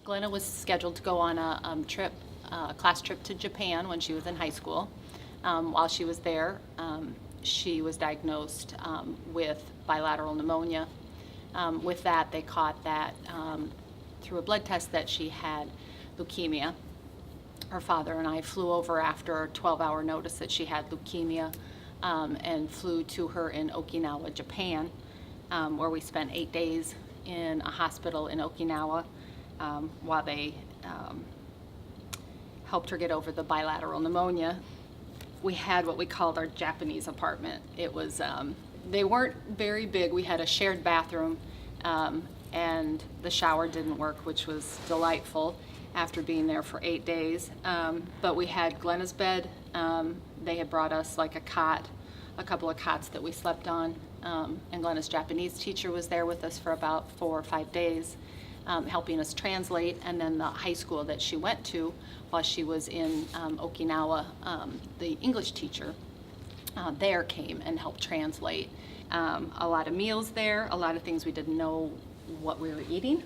Glenna was scheduled to go on a class trip to Japan when she was in high school. While she was there, she was diagnosed with bilateral pneumonia. With that, they caught that through a blood test that she had leukemia. Her father and I flew over after a 12-hour notice that she had leukemia and flew to her in Okinawa, Japan, where we spent 8 days in a hospital in Okinawa while they helped her get over the bilateral pneumonia. We had what we called our Japanese apartment. It was, they weren't very big. We had a shared bathroom and the shower didn't work, which was delightful after being there for 8 days. But we had Glenna's bed. They had brought us like a cot, a couple of cots that we slept on. And Glenna's Japanese teacher was there with us for about 4 or 5 days, helping us translate. And then the high school that she went to while she was in Okinawa, the English teacher there came and helped translate. A lot of meals there, a lot of things we didn't know what we were eating.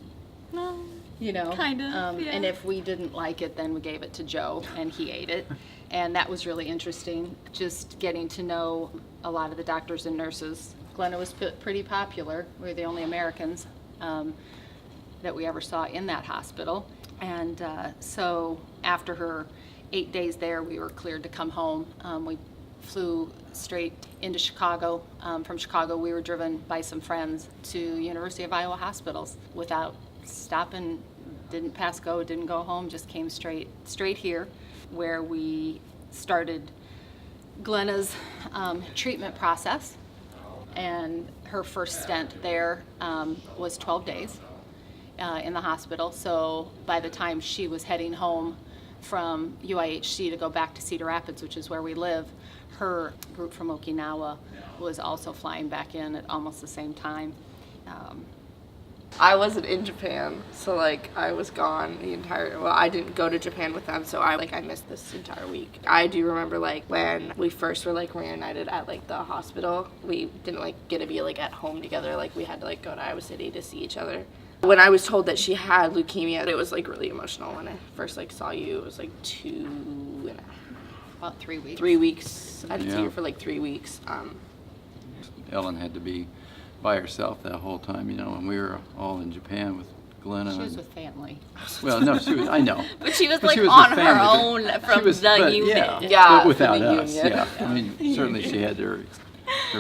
No, You know, kind of, yeah. And if we didn't like it, then we gave it to Joe, and he ate it. And that was really interesting, just getting to know a lot of the doctors and nurses. Glenna was pretty popular. We were the only Americans that we ever saw in that hospital. And so after her 8 days there, we were cleared to come home. We flew straight into Chicago. From Chicago, we were driven by some friends to University of Iowa hospitals without stopping. Didn't pass go, didn't go home, just came straight here, where we started Glenna's treatment process. And her first stint there was 12 days in the hospital. So by the time she was heading home from UIHC to go back to Cedar Rapids, which is where we live, her group from Okinawa was also flying back in at almost the same time. I wasn't in Japan, so like I was gone the entire, well, I didn't go to Japan with them, so I missed this entire week. I do remember like when we first were like reunited at like the hospital, we didn't like get to be like at home together, like we had to like go to Iowa City to see each other. When I was told that she had leukemia, it was like really emotional. When I first like saw you, it was like About 3 weeks. 3 weeks. I didn't see her for like 3 weeks. Ellen had to be by herself that whole time, you know, and we were all in Japan with Glenna. She was with family. Well, no, she was, I know. But she was But like she was on with her family, own from but the unit. Yeah, but without from the us, union. yeah. I mean, certainly she had her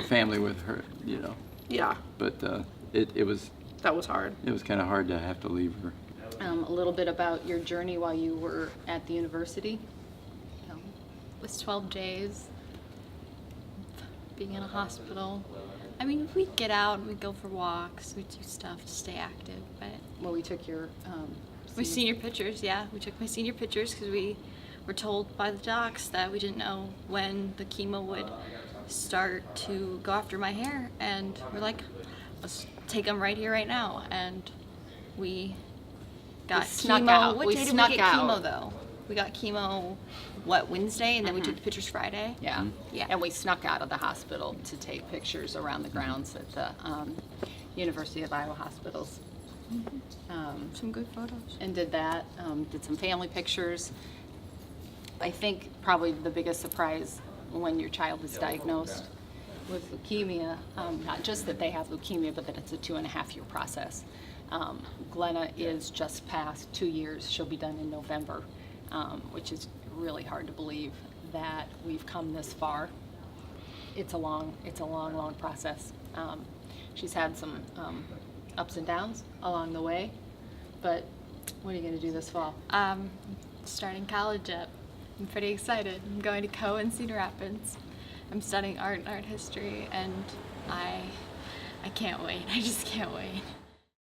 family with her, you know. Yeah, But it was that was hard. kind of hard to have to leave her. A little bit about your journey while you were at the university. It was 12 days being in a hospital. I mean, we'd get out and we'd go for walks, we'd do stuff to stay active, but Well, we took your my senior pictures, yeah. We took my senior pictures because we were told by the docs that we didn't know when the chemo would start to go after my hair, and we're like, let's take them right here, right now. And we got snuck chemo. out. What We day did snuck we get out. chemo though? We got chemo, Wednesday, and then we took the pictures Friday. Yeah. Yeah. And we snuck out of the hospital to take pictures around the grounds at the University of Iowa hospitals. Some good photos. And did that, did some family pictures. I think probably the biggest surprise when your child is diagnosed with leukemia, not just that they have leukemia, but that it's a 2.5-year process. Glenna is just past 2 years. She'll be done in November, which is really hard to believe that we've come this far. It's a long, long process. She's had some ups and downs along the way, but what are you going to do this fall? Starting college up. I'm pretty excited. I'm going to Co in Cedar Rapids. I'm studying art and art history, and I can't wait. I just can't wait.